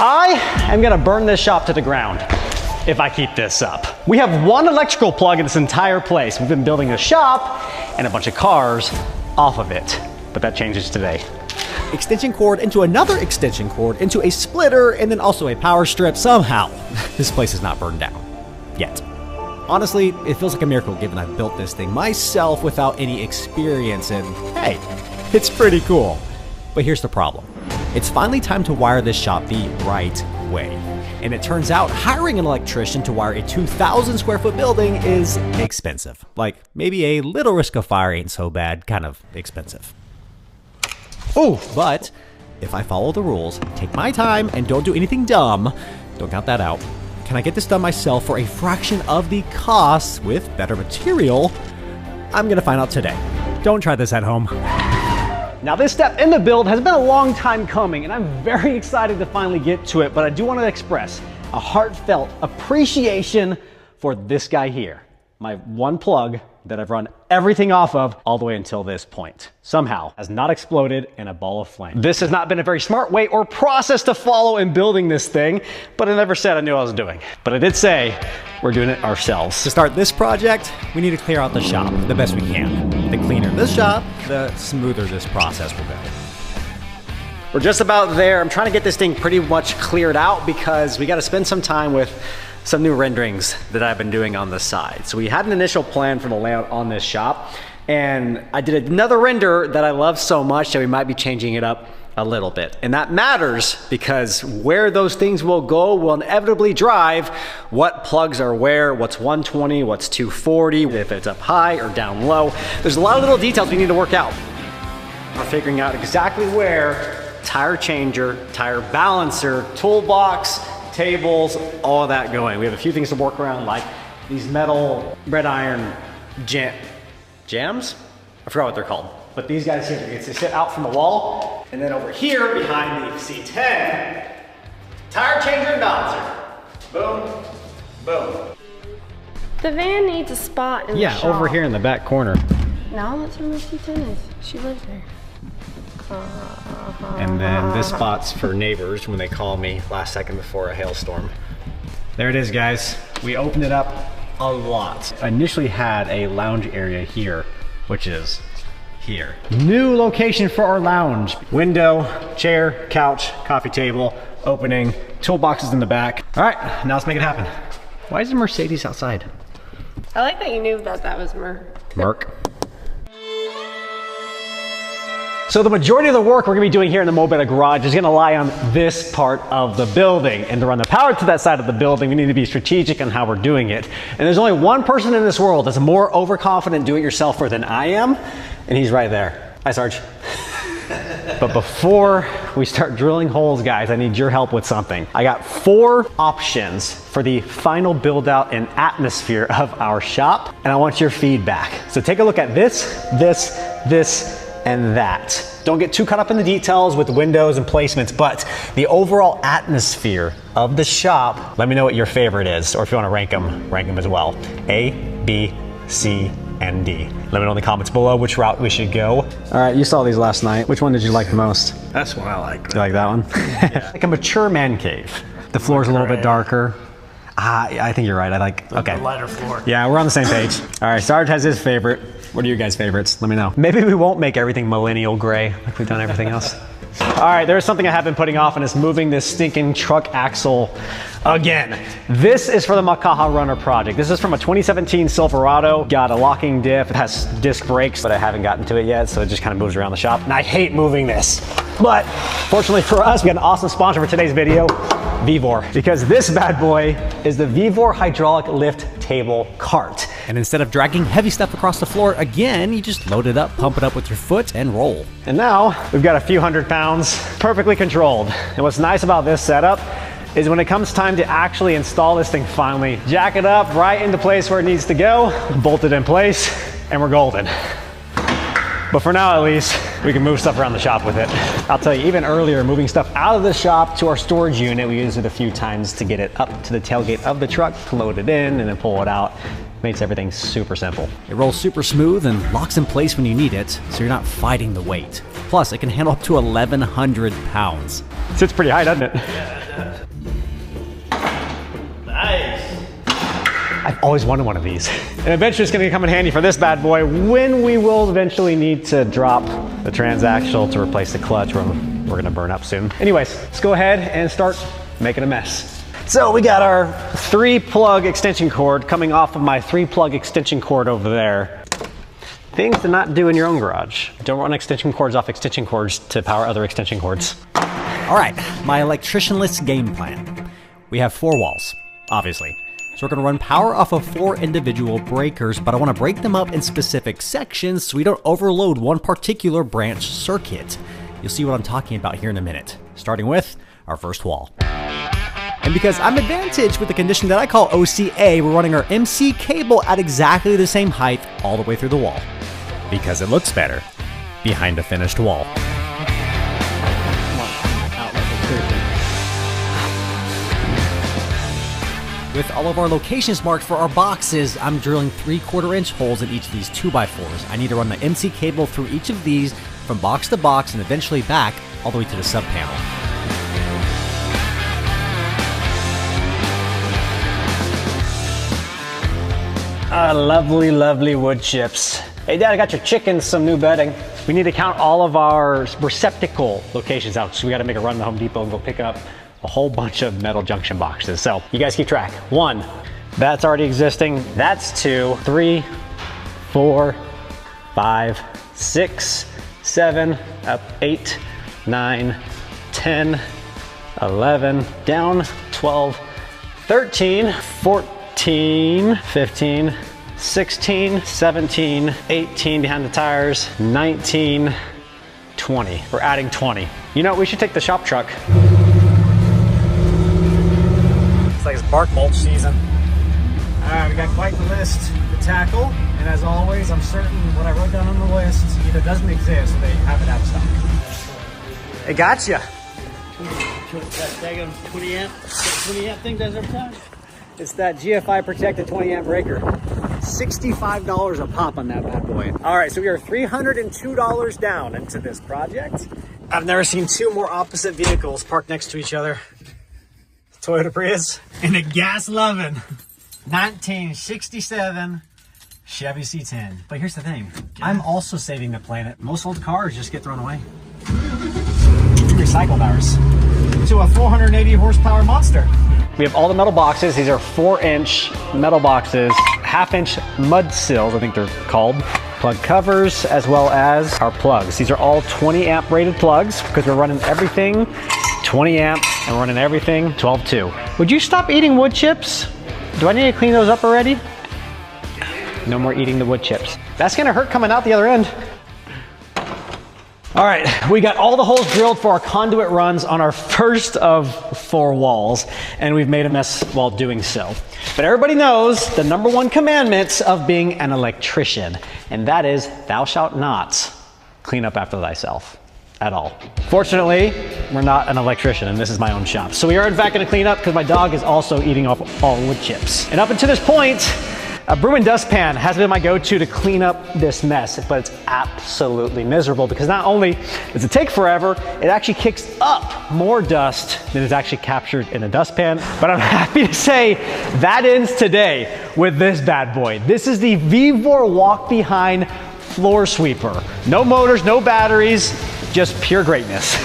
I am gonna burn this shop to the ground if I keep this up. We have one electrical plug in this entire place. We've been building a shop and a bunch of cars off of it, but that changes today. Extension cord into another extension cord into a splitter and then also a power strip. Somehow, this place is not burned down. Yet. Honestly, it feels like a miracle given I've built this thing myself without any experience, and hey, it's pretty cool. But here's the problem. It's finally time to wire this shop the right way. And it turns out hiring an electrician to wire a 2,000 square foot building is expensive. Like, maybe a little risk of fire ain't so bad, kind of expensive. Oh, but if I follow the rules, take my time, and don't do anything dumb, don't count that out, can I get this done myself for a fraction of the cost with better material? I'm gonna find out today. Don't try this at home. Now this step in the build has been a long time coming, and I'm very excited to finally get to it, but I do want to express a heartfelt appreciation for this guy here. My one plug that I've run everything off of all the way until this point somehow has not exploded in a ball of flame. This has not been a very smart way or process to follow in building this thing, but I never said I knew what I was doing. But I did say we're doing it ourselves. To start this project, we need to clear out the shop the best we can. The cleaner this shop, the smoother this process will go. We're just about there. I'm trying to get this thing pretty much cleared out because we got to spend some time with some new renderings that I've been doing on the side. So we had an initial plan for the layout on this shop, and I did another render that I love so much that we might be changing it up a little bit. And that matters because where those things will go will inevitably drive what plugs are where, what's 120, what's 240, if it's up high or down low. There's a lot of little details we need to work out. We're figuring out exactly where tire changer, tire balancer, toolbox, tables, all of that going. We have a few things to work around, like these metal red iron jams? I forgot what they're called. But these guys here, they sit out from the wall, and then over here behind the C10, tire changer and balancer. Boom, boom. The van needs a spot in the shop. Yeah, over here in the back corner. No, that's where my C10 is. She lives there. And then this spot's for neighbors when they call me last second before a hailstorm. There it is, guys. We opened it up a lot. I initially had a lounge area here, which is here. New location for our lounge. Window, chair, couch, coffee table, opening, toolboxes in the back. All right, now let's make it happen. Why is the Mercedes outside? I like that you knew that that was Merc. So the majority of the work we're gonna be doing here in the Mobetta garage is gonna lie on this part of the building. And to run the power to that side of the building, we need to be strategic on how we're doing it. And there's only one person in this world that's a more overconfident do-it-yourselfer than I am, and he's right there. Hi, Sarge. But before we start drilling holes, guys, I need your help with something. I got 4 options for the final build out and atmosphere of our shop, and I want your feedback. So take a look at this, and that. Don't get too caught up in the details with the windows and placements, but the overall atmosphere of the shop, let me know what your favorite is, or if you want to rank them as well. A, B, C, and D. Let me know in the comments below which route we should go. All right, you saw these last night. Which one did you like the most? That's what I like. You like that one? Yeah. Like a mature man cave. The floor's a little bit darker. I think you're right. I like, okay. The lighter floor. Yeah, we're on the same page. All right, Sarge has his favorite. What are your guys' favorites? Let me know. Maybe we won't make everything millennial gray like we've done everything else. All right, there's something I have been putting off, and it's moving this stinking truck axle again. This is for the Makaha Runner project. This is from a 2017 Silverado. Got a locking diff. It has disc brakes, but I haven't gotten to it yet, so it just kind of moves around the shop. And I hate moving this. But fortunately for us, we got an awesome sponsor for today's video, Vevor, because this bad boy is the Vevor hydraulic lift table cart. And instead of dragging heavy stuff across the floor again, you just load it up, pump it up with your foot, and roll. And now we've got a few hundred pounds perfectly controlled. And what's nice about this setup is when it comes time to actually install this thing finally, jack it up right into place where it needs to go, bolt it in place, and we're golden. But for now, at least, we can move stuff around the shop with it. I'll tell you, even earlier, moving stuff out of the shop to our storage unit, we used it a few times to get it up to the tailgate of the truck, to load it in, and then pull it out. Makes everything super simple. It rolls super smooth and locks in place when you need it, so you're not fighting the weight. Plus, it can handle up to 1,100 pounds. Sits pretty high, doesn't it? Yeah, Nice. I've always wanted one of these. And eventually it's gonna come in handy for this bad boy when we will eventually need to drop the transaxle to replace the clutch we're gonna burn up soon. Anyways, let's go ahead and start making a mess. So we got our 3-plug extension cord coming off of my 3-plug extension cord over there. Things to not do in your own garage. Don't run extension cords off extension cords to power other extension cords. All right, my electricianless game plan. We have 4 walls, obviously. So we're gonna run power off of 4 individual breakers, but I wanna break them up in specific sections so we don't overload one particular branch circuit. You'll see what I'm talking about here in a minute, starting with our first wall. And because I'm advantaged with the condition that I call OCA, we're running our MC cable at exactly the same height all the way through the wall. Because it looks better behind a finished wall. With all of our locations marked for our boxes, I'm drilling 3/4-inch holes in each of these 2x4s. I need to run the MC cable through each of these from box to box and eventually back all the way to the sub panel. Lovely, lovely wood chips. Hey Dad, I got your chickens some new bedding. We need to count all of our receptacle locations out, so we gotta make a run to Home Depot and go pick up a whole bunch of metal junction boxes. So you guys keep track. 1, that's already existing. That's 2, 3, 4, 5, 6, 7, up 8, 9, 10, 11, down 12, 13, 14, 15, 16, 17, 18 behind the tires, 19, 20. We're adding 20. You know, we should take the shop truck. Looks like it's bark mulch season. All right, we got quite the list to tackle. And as always, I'm certain what I wrote down on the list either doesn't exist or they have it out of stock. It got you. That daggum 20 amp thing does every time. It's that GFI protected 20 amp breaker. $65 a pop on that bad boy. All right, so we are $302 down into this project. I've never seen 2 more opposite vehicles parked next to each other. Toyota Prius and a gas-loving 1967 Chevy C10. But here's the thing, I'm also saving the planet. Most old cars just get thrown away. We recycled ours to a 480 horsepower monster. We have all the metal boxes. These are 4-inch metal boxes, 1/2-inch mud sills, I think they're called. Plug covers, as well as our plugs. These are all 20 amp rated plugs because we're running everything 20 amp and we're running everything 12.2. Would you stop eating wood chips? Do I need to clean those up already? No more eating the wood chips. That's gonna hurt coming out the other end. All right, we got all the holes drilled for our conduit runs on our first of 4 walls, and we've made a mess while doing so. But everybody knows the #1 commandment of being an electrician, and that is thou shalt not clean up after thyself at all. Fortunately, we're not an electrician, and this is my own shop. So we are in fact gonna clean up because my dog is also eating off all wood chips. And up until this point, a broom and dustpan has been my go-to to clean up this mess, but it's absolutely miserable because not only does it take forever, it actually kicks up more dust than is actually captured in a dustpan. But I'm happy to say that ends today with this bad boy. This is the Vevor walk behind floor sweeper. No motors, no batteries, just pure greatness.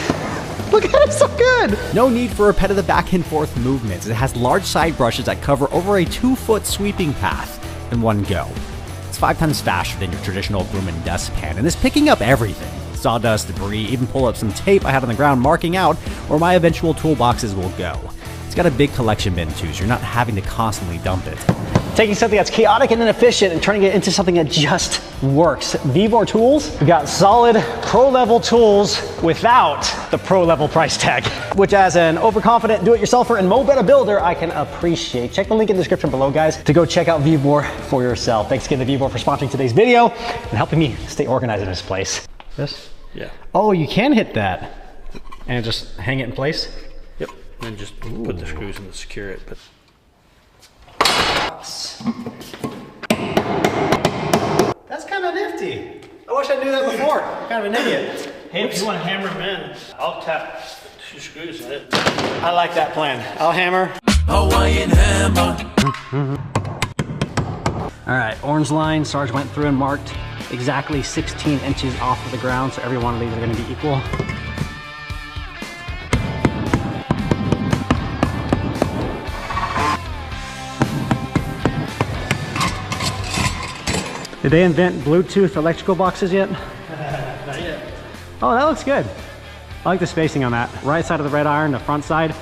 Look at it, it's so good. No need for repetitive back and forth movements. It has large side brushes that cover over a 2-foot sweeping path in one go. It's 5 times faster than your traditional broom and dustpan, and it's picking up everything. Sawdust, debris, even pull up some tape I had on the ground marking out where my eventual toolboxes will go. It's got a big collection bin too, so you're not having to constantly dump it. Taking something that's chaotic and inefficient and turning it into something that just works. Vevor tools, we've got solid pro-level tools without the pro-level price tag, which as an overconfident do-it-yourselfer and Mobetta builder, I can appreciate. Check the link in the description below, guys, to go check out Vevor for yourself. Thanks again to Vevor for sponsoring today's video and helping me stay organized in this place. This? Yeah. Oh, you can hit that and just hang it in place? Yep. And just put the screws in to secure it. But that's kind of nifty. I wish I knew that before. I'm kind of an idiot. hey, if you want to hammer them in, I'll tap 2 screws in it. I like that plan. I'll hammer. Hawaiian hammer. All right, orange line, Sarge went through and marked exactly 16 inches off of the ground, so every one of these are gonna be equal. Did they invent Bluetooth electrical boxes yet? Not yet. Oh, that looks good. I like the spacing on that. Right side of the red iron, the front side.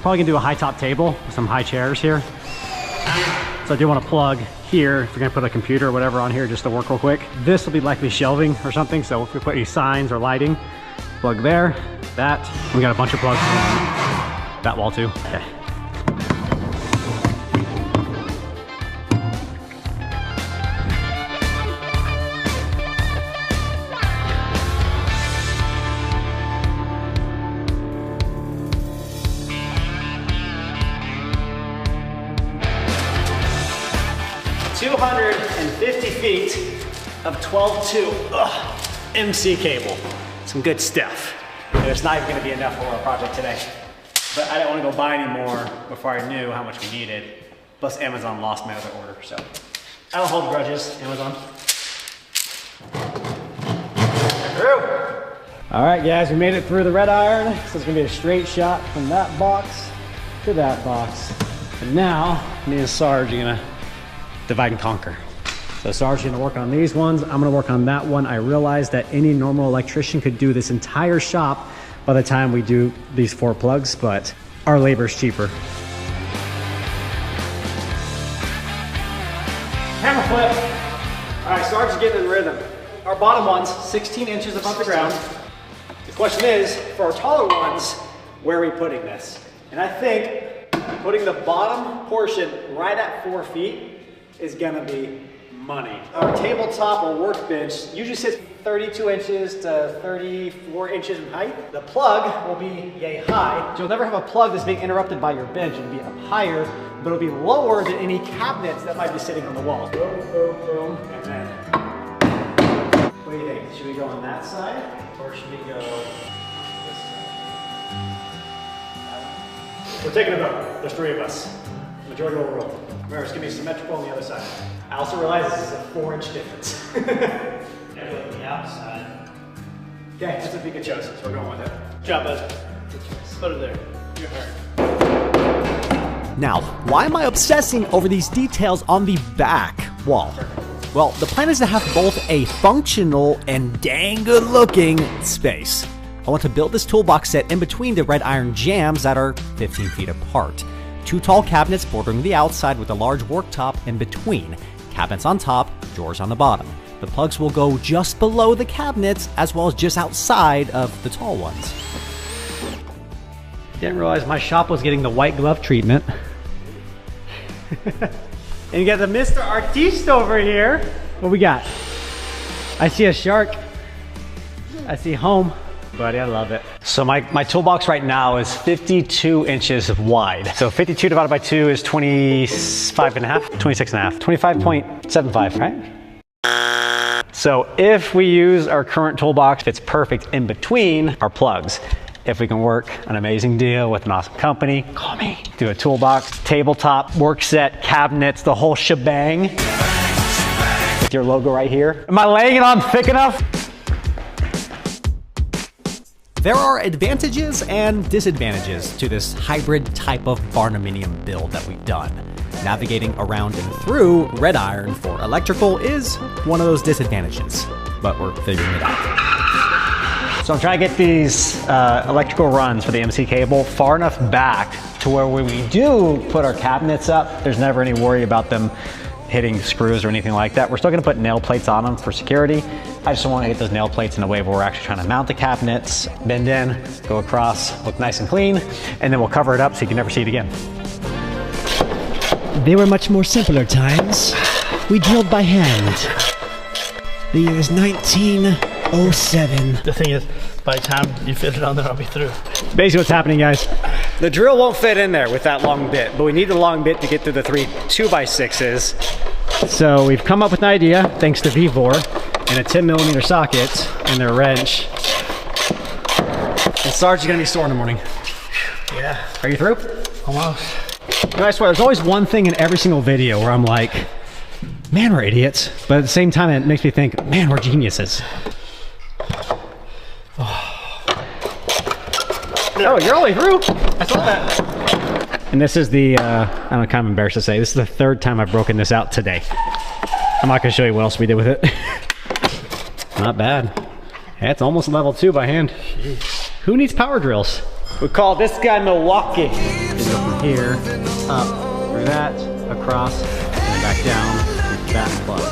Probably gonna do a high top table with some high chairs here. So I do want to plug here, if you're gonna put a computer or whatever on here just to work real quick. This will be likely shelving or something, so if we put any signs or lighting, plug there, that. We got a bunch of plugs on that wall too. Okay. $250 feet of 12-2 MC cable. Some good stuff. And it's not even gonna be enough for our project today. But I didn't wanna go buy any more before I knew how much we needed. Plus Amazon lost my other order, so. I don't hold grudges, Amazon. Through. All right guys, we made it through the red iron. So it's gonna be a straight shot from that box to that box. And now, me and Sarge are gonna divide and conquer. So Sarge is gonna work on these ones. I'm gonna work on that one. I realized that any normal electrician could do this entire shop by the time we do these 4 plugs, but our labor's cheaper. Hammer flip. All right, Sarge is getting in rhythm. Our bottom one's 16 inches above the ground. The question is, for our taller ones, where are we putting this? And I think putting the bottom portion right at 4 feet is gonna be money. Our tabletop or workbench usually sits 32 inches to 34 inches in height. The plug will be yay high. So you'll never have a plug that's being interrupted by your bench. It'll be up higher, but it'll be lower than any cabinets that might be sitting on the wall. Boom, boom, boom, and then. What do you think? Should we go on that side, or should we go this side? We're taking a vote. There's 3 of us. Majority will rule. Remember, it's gonna be symmetrical on the other side. I also realize this is a 4-inch difference. The outside. Okay, that's a good choice, so we're going with it. Good job, bud. Put it there. You're hurt. Now, why am I obsessing over these details on the back wall? Well, the plan is to have both a functional and dang good looking space. I want to build this toolbox set in between the red iron jambs that are 15 feet apart. 2 tall cabinets bordering the outside with a large worktop in between. Cabinets on top, drawers on the bottom. The plugs will go just below the cabinets as well as just outside of the tall ones. Didn't realize my shop was getting the white glove treatment. And you got the Mr. Artiste over here. What we got? I see a shark. I see home. Buddy, I love it. So my toolbox right now is 52 inches wide. So 52 divided by 2 is 25 and a half, 26 and a half, 25.75, right? So if we use our current toolbox, it's perfect in between our plugs. If we can work an amazing deal with an awesome company, call me. Do a toolbox, tabletop, work set, cabinets, the whole shebang. With your logo right here. Am I laying it on thick enough? There are advantages and disadvantages to this hybrid type of barnuminium build that we've done. Navigating around and through red iron for electrical is one of those disadvantages, but we're figuring it out. So I'm trying to get these electrical runs for the MC cable far enough back to where when we do put our cabinets up, there's never any worry about them hitting screws or anything like that. We're still gonna put nail plates on them for security. I just don't want to get those nail plates in a way where we're actually trying to mount the cabinets, bend in, go across, look nice and clean, and then we'll cover it up so you can never see it again. They were much more simpler times. We drilled by hand. The year is 1907. The thing is, by the time you fit it on there, I'll be through. Basically what's happening, guys, the drill won't fit in there with that long bit, but we need the long bit to get through the 3 2x6s. So we've come up with an idea, thanks to Vevor, and a 10mm socket and their wrench. And Sarge is gonna be sore in the morning. Yeah. Are you through? Almost. You know, I swear, there's always one thing in every single video where I'm like, man, we're idiots. But at the same time, it makes me think, man, we're geniuses. Oh, you're all the way through? I saw that. And this is the, I'm kind of embarrassed to say, this is the third time I've broken this out today. I'm not gonna show you what else we did with it. Not bad. Hey, it's almost level 2 by hand. Jeez. Who needs power drills? We call this guy Milwaukee. You go from here, up, through that, across, and then back down, with that plug.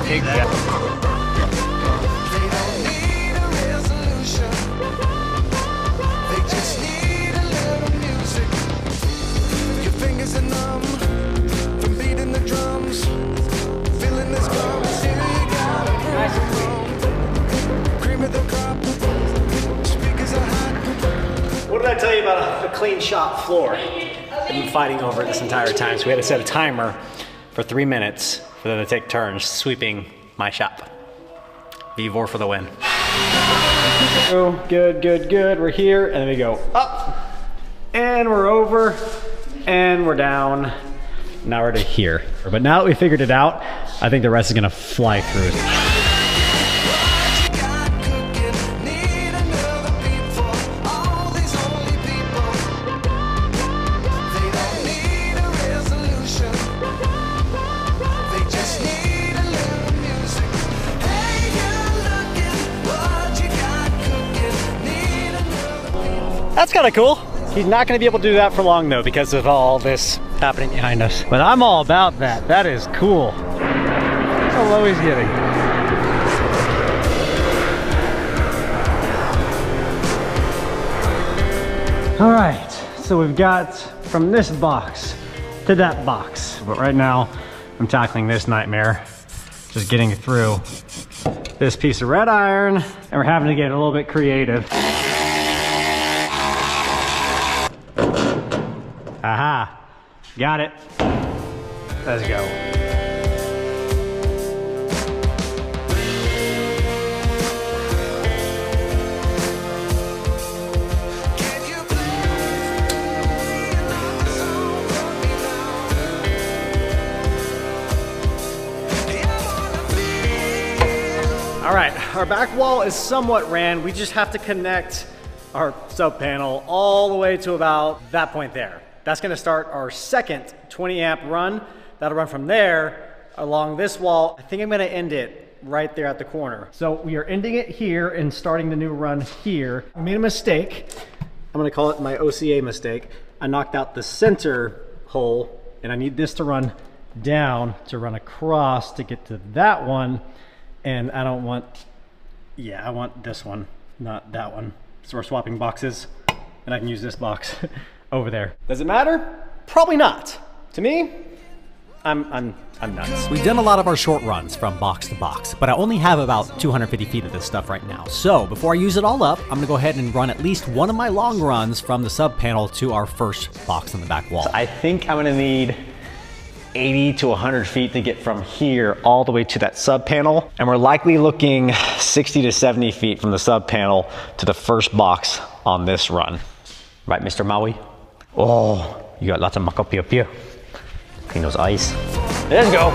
Take that. What did I tell you about a clean shop floor? I've been fighting over it this entire time, so we had to set a timer for 3 minutes for them to take turns sweeping my shop. Vivor for the win. Oh, good, good, good. We're here, and then we go up, and we're over, and we're down. Now we're to here. But now that we figured it out, I think the rest is gonna fly through. That's kind of cool. He's not going to be able to do that for long though because of all this happening behind us. But I'm all about that. That is cool. How low he's getting. All right, so we've got from this box to that box. But right now, I'm tackling this nightmare. Just getting through this piece of red iron, and we're having to get a little bit creative. Aha, got it. Let's go. All right, our back wall is somewhat ran. We just have to connect our sub panel all the way to about that point there. That's gonna start our second 20 amp run. That'll run from there along this wall. I think I'm gonna end it right there at the corner. So we are ending it here and starting the new run here. I made a mistake. I'm gonna call it my OCA mistake. I knocked out the center hole and I need this to run down to run across to get to that one. And I don't want, yeah, I want this one, not that one. So we're swapping boxes and I can use this box over there. Does it matter? Probably not. To me, I'm nuts. We've done a lot of our short runs from box to box, but I only have about 250 feet of this stuff right now. So before I use it all up, I'm gonna go ahead and run at least one of my long runs from the sub panel to our first box on the back wall. So I think I'm gonna need 80 to 100 feet to get from here all the way to that sub panel. And we're likely looking 60 to 70 feet from the sub panel to the first box on this run. Right, Mr. Maui? Oh, you got lots of makapia pia. Clean those eyes. Let's go.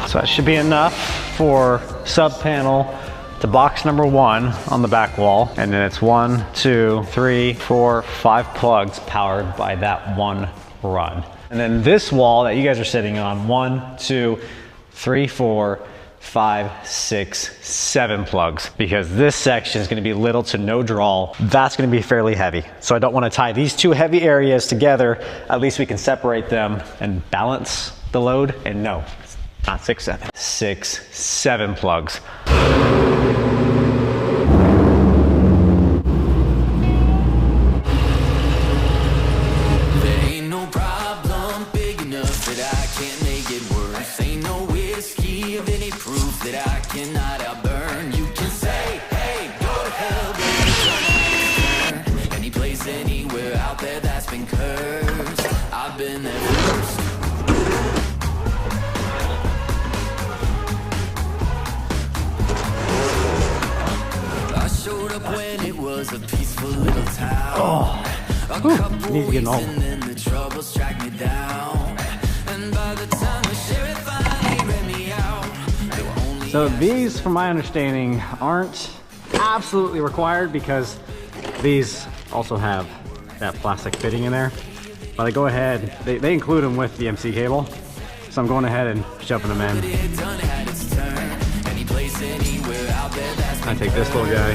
So that should be enough for sub panel to box number 1 on the back wall. And then it's 1, 2, 3, 4, 5 plugs powered by that one run. And then this wall that you guys are sitting on, 1, 2, 3, 4, 5, 6, 7 plugs, because this section is going to be little to no draw. That's going to be fairly heavy. So I don't want to tie these two heavy areas together. At least we can separate them and balance the load. And no, it's not 6, 7. 6, 7 plugs. was a peaceful little town. Oh, a couple need to get weeks all. and then the troubles tracked me down. And by the time the sheriff finally read me out, there were only So these, from my understanding, aren't absolutely required because these also have that plastic fitting in there. But I go ahead, they include them with the MC cable. So I'm going ahead and shoving them in. it done had its turn. Any place, anywhere out there that's I take this little guy,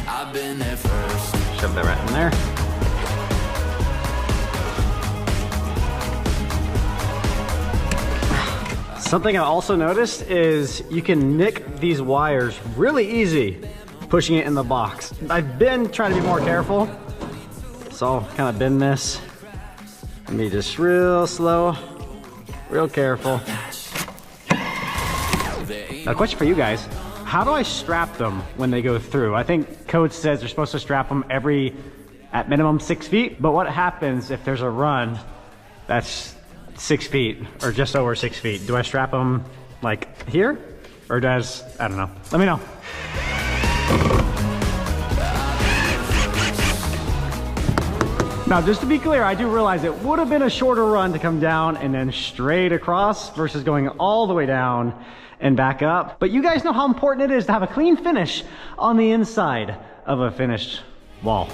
I've been there first. shove that right in there. Something I also noticed is you can nick these wires really easy pushing it in the box. I've been trying to be more careful, so I'll kind of bend this. Let me just real slow, real careful. Now, a question for you guys. How do I strap them when they go through? I think code says they're supposed to strap them at minimum 6 feet, but what happens if there's a run that's 6 feet or just over 6 feet? Do I strap them like here? Or does, I don't know. Let me know. Now, just to be clear, I do realize it would have been a shorter run to come down and then straight across versus going all the way down and back up. But you guys know how important it is to have a clean finish on the inside of a finished wall.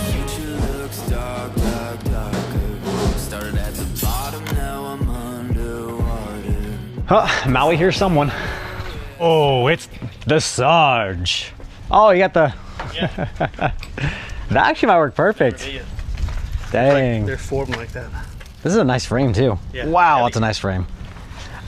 Future looks dark, dark, darker. Started at the bottom, now I'm underwater. Oh, Maui hears someone. Oh, it's the Sarge. Oh, you got the... Yeah. That actually might work perfect. Dang. They're formed like that. This is a nice frame too. Yeah. Wow, that's a nice frame.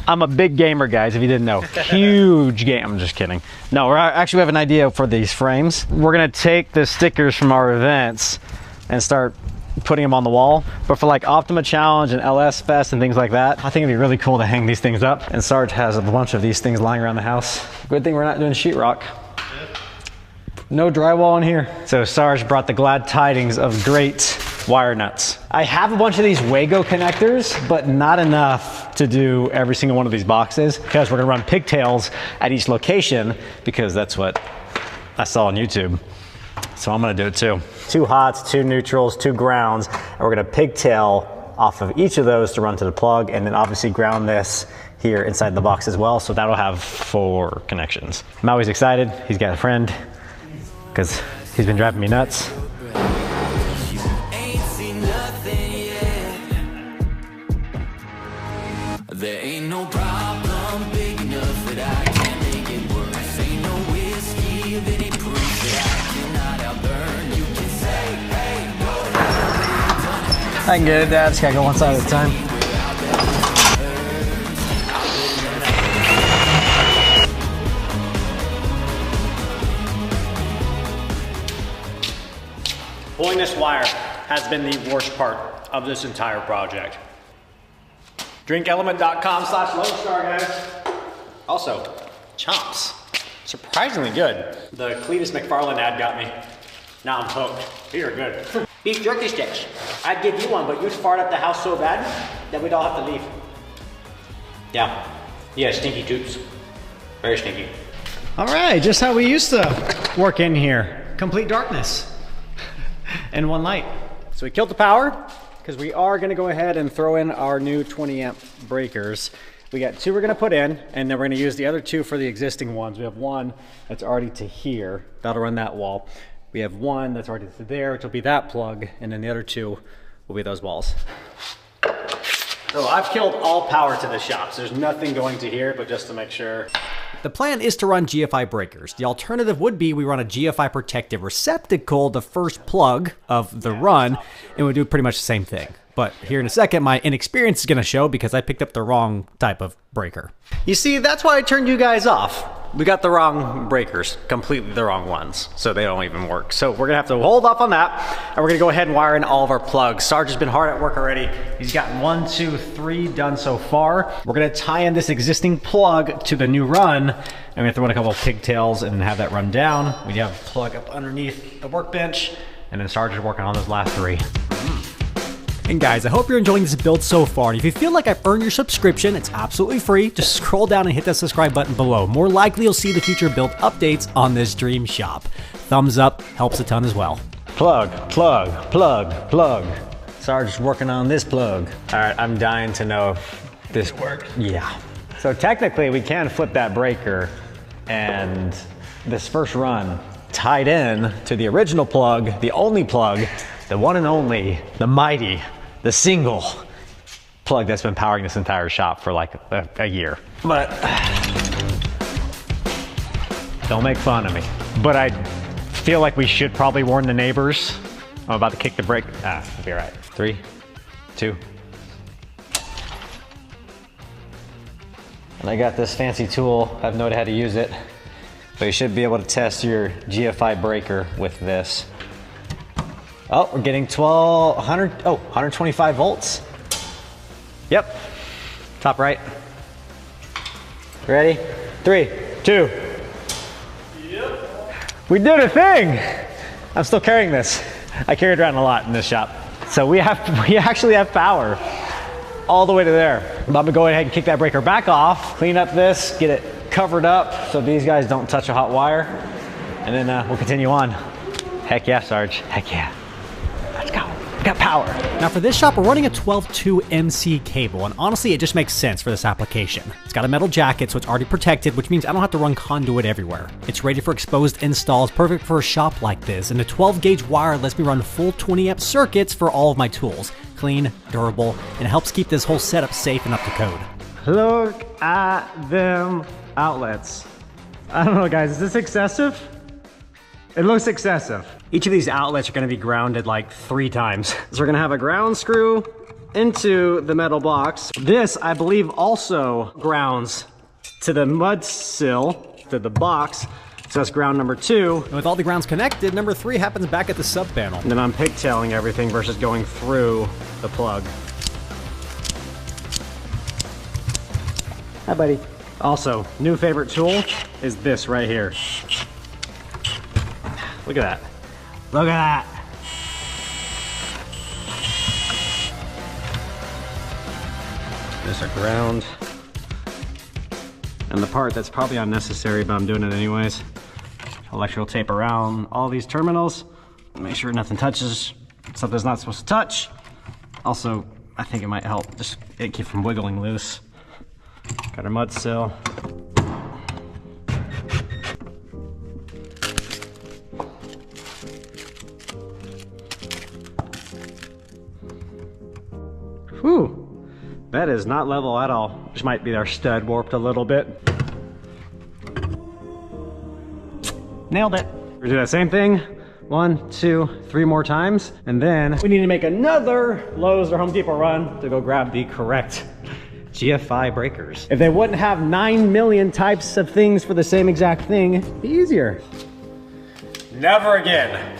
I'm a big gamer, guys, if you didn't know. Huge game. I'm just kidding. No, we have an idea for these frames. We're gonna take the stickers from our events and start putting them on the wall. But for like Optima Challenge and LS Fest and things like that, I think it'd be really cool to hang these things up. And Sarge has a bunch of these things lying around the house. Good thing we're not doing sheetrock. No drywall in here. So Sarge brought the glad tidings of great wire nuts. I have a bunch of these Wago connectors, but not enough to do every single one of these boxes because we're gonna run pigtails at each location because that's what I saw on YouTube. So I'm gonna do it too. 2 hots, 2 neutrals, 2 grounds, and we're gonna pigtail off of each of those to run to the plug, and then obviously ground this here inside the box as well. So that'll have 4 connections. Maui's excited, he's got a friend, because he's been driving me nuts. Ain't seen nothing yet. There ain't no problem big enough that I can't make it worse. Ain't no whiskey of any proof that I cannot outburn. You can say, hey, no. I can get it, Dad. Just gotta go one side at a time. Pulling this wire has been the worst part of this entire project. Drinkelement.com/LoneStar, guys. Also, Chomps. Surprisingly good. The Cletus McFarland ad got me. Now I'm hooked. These are good. Beef jerky sticks. I'd give you one, but you'd fart up the house so bad that we'd all have to leave. Yeah. Yeah, stinky toots. Very stinky. All right, just how we used to work in here. Complete darkness. And one light. So we killed the power because we are gonna go ahead and throw in our new 20 amp breakers. We got 2 we're gonna put in, and then we're gonna use the other 2 for the existing ones. We have one that's already to here, that'll run that wall. We have one that's already to there, which will be that plug, and then the other 2 will be those walls. So I've killed all power to the shop, so there's nothing going to here, but just to make sure. The plan is to run GFI breakers. The alternative would be we run a GFI protective receptacle, the first plug of the run, and we do pretty much the same thing. But here in a second, my inexperience is gonna show because I picked up the wrong type of breaker. You see, that's why I turned you guys off. We got the wrong breakers, completely the wrong ones, so they don't even work. So we're gonna have to hold off on that, and we're gonna go ahead and wire in all of our plugs. Sarge has been hard at work already. He's gotten 1, 2, 3 done so far. We're gonna tie in this existing plug to the new run, and we're gonna throw in a couple of pigtails and have that run down. We have a plug up underneath the workbench, and then Sarge is working on those last 3. And guys, I hope you're enjoying this build so far. And if you feel like I've earned your subscription, it's absolutely free. Just scroll down and hit that subscribe button below. More likely you'll see the future build updates on this dream shop. Thumbs up helps a ton as well. Plug, plug, plug, plug. Sarge's working on this plug. All right, I'm dying to know if this works. Yeah. So technically we can flip that breaker, and this first run tied in to the original plug, the only plug, the one and only, the mighty, the single plug that's been powering this entire shop for like a year. But don't make fun of me. But I feel like we should probably warn the neighbors. I'm about to kick the brake. I'll be all right. 3, 2. And I got this fancy tool. I have no idea how to use it. But you should be able to test your GFI breaker with this. Oh, we're getting 125 volts. Yep, top right. Ready? 3, 2. Yep. We did a thing. I'm still carrying this. I carry it around a lot in this shop. So we actually have power all the way to there. I'm about to go ahead and kick that breaker back off, clean up this, get it covered up so these guys don't touch a hot wire, and then we'll continue on. Heck yeah, Sarge, heck yeah. Let's go, we got power. Now for this shop, we're running a 12-2 MC cable, and honestly, it just makes sense for this application. It's got a metal jacket, so it's already protected, which means I don't have to run conduit everywhere. It's rated for exposed installs, perfect for a shop like this, and the 12-gauge wire lets me run full 20-amp circuits for all of my tools. Clean, durable, and it helps keep this whole setup safe and up to code. Look at them outlets. I don't know, guys, is this excessive? It looks excessive. Each of these outlets are gonna be grounded like 3 times. So we're gonna have a ground screw into the metal box. This, I believe, also grounds to the mud sill, to the box. So that's ground number 2. And with all the grounds connected, number 3 happens back at the sub panel. And then I'm pigtailing everything versus going through the plug. Hi, buddy. Also, new favorite tool is this right here. Look at that. Look at that. There's a ground. And the part that's probably unnecessary, but I'm doing it anyways. Electrical tape around all these terminals. Make sure nothing touches something's not supposed to touch. Also, I think it might help just it keep from wiggling loose. Got our mud sill. Whew, that is not level at all. Which might be our stud warped a little bit. Nailed it. We're gonna do that same thing 1, 2, 3 more times, and then we need to make another Lowe's or Home Depot run to go grab the correct GFI breakers. If they wouldn't have 9 million types of things for the same exact thing, it'd be easier. Never again.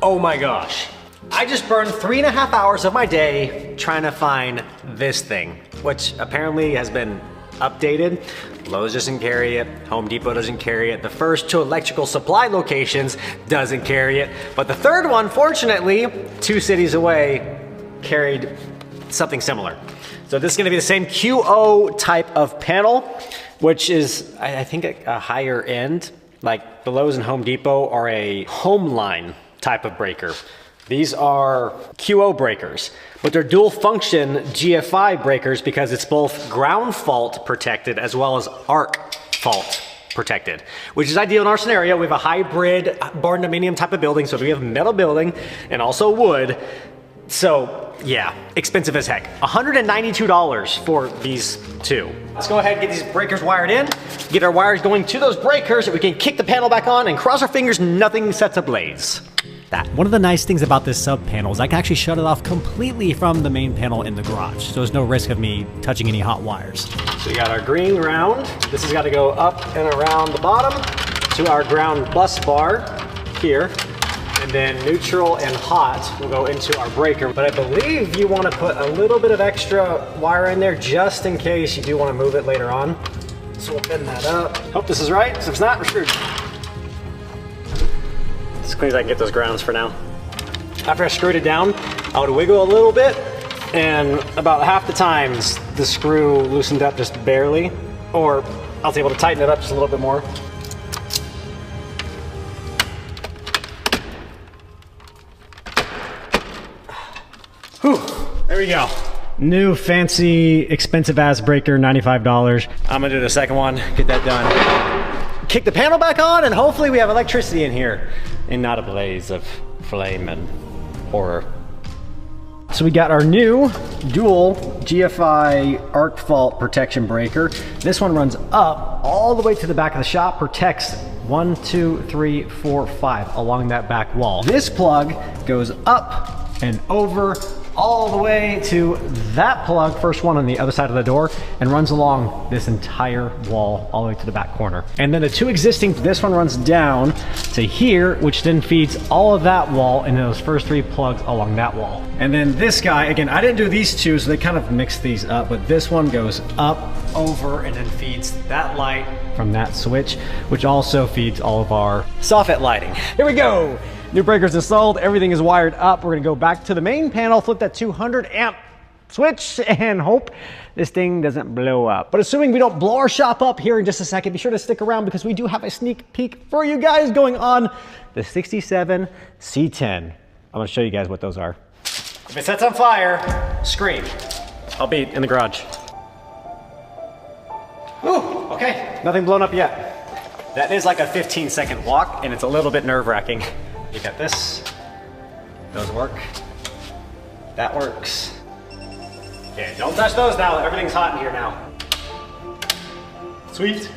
Oh my gosh. I just burned 3.5 hours of my day trying to find this thing, which apparently has been updated. Lowe's doesn't carry it, Home Depot doesn't carry it, the first 2 electrical supply locations doesn't carry it, but the third one, fortunately, 2 cities away, carried something similar. So this is gonna be the same QO type of panel, which is, I think, a higher end. Like the Lowe's and Home Depot are a home line type of breaker. These are QO breakers, but they're dual function GFI breakers because it's both ground fault protected as well as arc fault protected, which is ideal in our scenario. We have a hybrid barn dominium type of building, so we have a metal building and also wood. So yeah, expensive as heck. $192 for these 2. Let's go ahead and get these breakers wired in, get our wires going to those breakers so we can kick the panel back on and cross our fingers nothing sets ablaze. That. One of the nice things about this sub panel is I can actually shut it off completely from the main panel in the garage, so there's no risk of me touching any hot wires. So we got our green ground. This has got to go up and around the bottom to our ground bus bar here. And then neutral and hot will go into our breaker. But I believe you want to put a little bit of extra wire in there just in case you do want to move it later on. So we'll bend that up. Hope this is right, because if it's not, we're screwed. As clean as I can get those grounds for now. After I screwed it down, I would wiggle a little bit, and about half the times the screw loosened up just barely, or I was able to tighten it up just a little bit more. Whew, there we go. New fancy expensive ass breaker, $95. I'm gonna do the second one, get that done. Kick the panel back on, and hopefully we have electricity in here and not a blaze of flame and horror. So we got our new dual GFI arc fault protection breaker. This one runs up all the way to the back of the shop, protects 1, 2, 3, 4, 5 along that back wall. This plug goes up and over all the way to that plug, first one on the other side of the door, and runs along this entire wall all the way to the back corner. And then the two existing, this one runs down to here, which then feeds all of that wall and those first 3 plugs along that wall. And then this guy, again, I didn't do these two, so they kind of mix these up, but this one goes up, over, and then feeds that light from that switch, which also feeds all of our soffit lighting. Here we go. New breakers installed, everything is wired up. We're gonna go back to the main panel, flip that 200 amp switch, and hope this thing doesn't blow up. But assuming we don't blow our shop up here in just a second, be sure to stick around because we do have a sneak peek for you guys going on the 67 C10. I'm gonna show you guys what those are. If it sets on fire, scream. I'll be in the garage. Ooh, okay, nothing blown up yet. That is like a 15-second walk, and it's a little bit nerve-wracking. You got this, those work, that works. Okay, don't touch those now, everything's hot in here now. Sweet.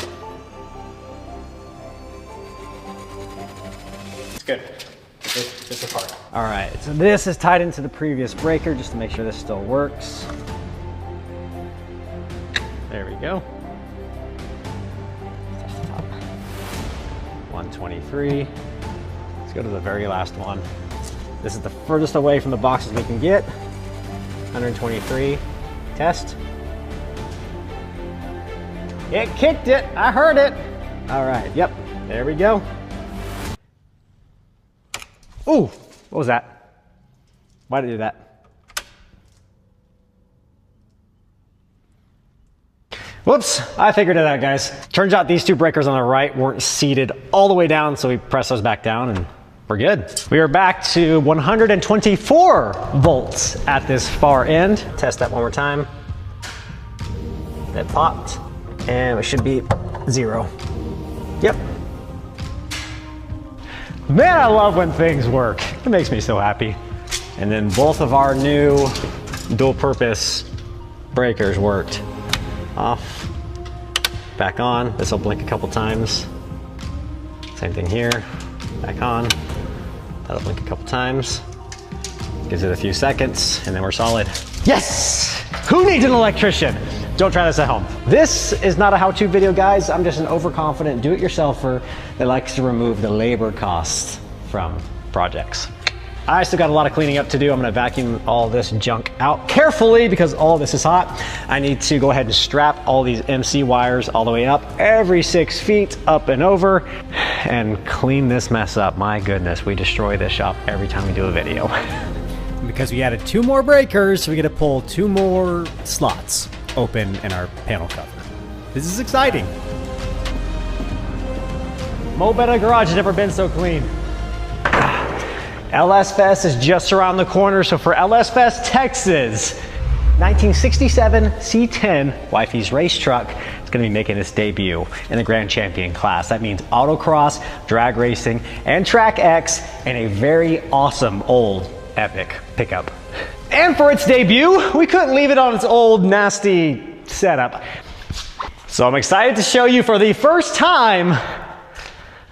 It's good, it's apart. All right, so this is tied into the previous breaker just to make sure this still works. There we go. 123. Let's go to the very last one. This is the furthest away from the boxes we can get. 123, test. It kicked it, I heard it. All right, yep, there we go. Ooh, what was that? Why did it do that? Whoops, I figured it out, guys. Turns out these two breakers on the right weren't seated all the way down, so we pressed those back down and we're good. We are back to 124 volts at this far end. Test that one more time. That popped, and it should be 0. Yep. Man, I love when things work. It makes me so happy. And then both of our new dual purpose breakers worked. Off, back on. This will blink a couple times. Same thing here, back on. That'll blink a couple times. Gives it a few seconds, and then we're solid. Yes! Who needs an electrician? Don't try this at home. This is not a how-to video, guys. I'm just an overconfident do-it-yourselfer that likes to remove the labor costs from projects. I still got a lot of cleaning up to do. I'm gonna vacuum all this junk out carefully because all this is hot. I need to go ahead and strap all these MC wires all the way up, every 6 feet up and over, and clean this mess up. My goodness, we destroy this shop every time we do a video. Because we added 2 more breakers, we get to pull 2 more slots open in our panel cover. This is exciting. Mo Better Garage has never been so clean. LS Fest is just around the corner, so for LS Fest Texas, 1967 C10 Wifey's race truck is going to be making its debut in the Grand Champion class. That means autocross, drag racing, and track X, and a very awesome old epic pickup. And for its debut, we couldn't leave it on its old nasty setup. So I'm excited to show you for the first time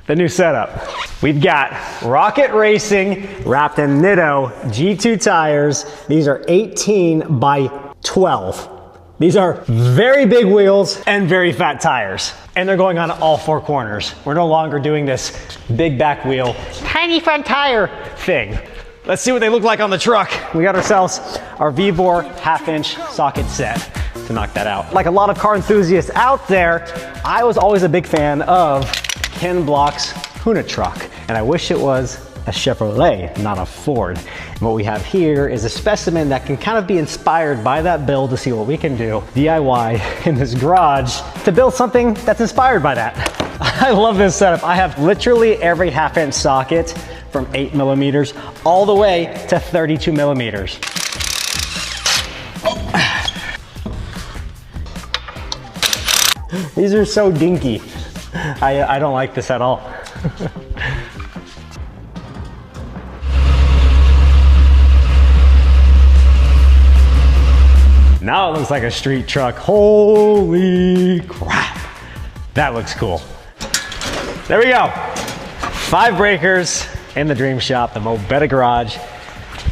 the new setup. We've got Rocket Racing wrapped in Nitto G2 tires. These are 18 by 12. These are very big wheels and very fat tires. And they're going on all 4 corners. We're no longer doing this big back wheel, tiny front tire thing. Let's see what they look like on the truck. We got ourselves our Vibor 1/2-inch socket set to knock that out. Like a lot of car enthusiasts out there, I was always a big fan of Ken Block's Huna truck, and I wish it was a Chevrolet, not a Ford. What we have here is a specimen that can kind of be inspired by that build to see what we can do DIY in this garage to build something that's inspired by that. I love this setup. I have literally every 1/2" socket from 8mm all the way to 32mm. These are so dinky. I don't like this at all. Now it looks like a street truck. Holy crap. That looks cool. There we go. 5 breakers in the dream shop, the Mobetta garage.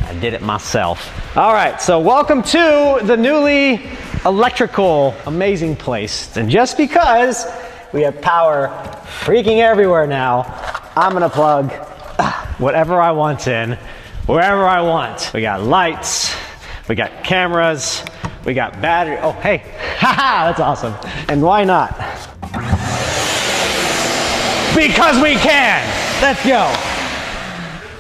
I did it myself. All right, so welcome to the newly electrical amazing place. And just because we have power freaking everywhere now, I'm gonna plug whatever I want in, wherever I want. We got lights, we got cameras, we got battery. Oh, hey, haha, that's awesome. And why not? Because we can. Let's go.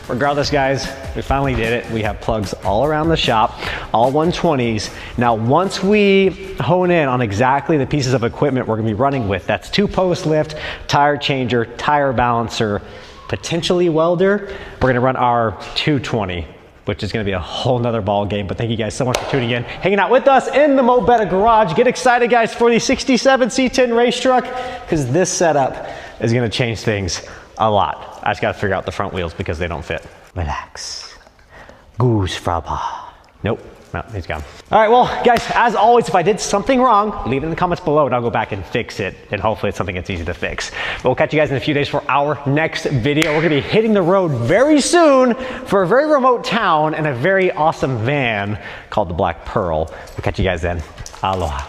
Regardless, guys, we finally did it. We have plugs all around the shop, all 120s. Now, once we hone in on exactly the pieces of equipment we're gonna be running with, that's 2-post lift, tire changer, tire balancer, potentially welder, we're gonna run our 220, which is gonna be a whole nother ball game. But thank you guys so much for tuning in, hanging out with us in the Mobetta garage. Get excited, guys, for the 67 C10 race truck, because this setup is gonna change things a lot. I just gotta figure out the front wheels because they don't fit. Relax. Goose frappa. Nope, no, he's gone. All right, well, guys, as always, if I did something wrong, leave it in the comments below and I'll go back and fix it. And hopefully it's something that's easy to fix. But we'll catch you guys in a few days for our next video. We're gonna be hitting the road very soon for a very remote town and a very awesome van called the Black Pearl. We'll catch you guys then. Aloha.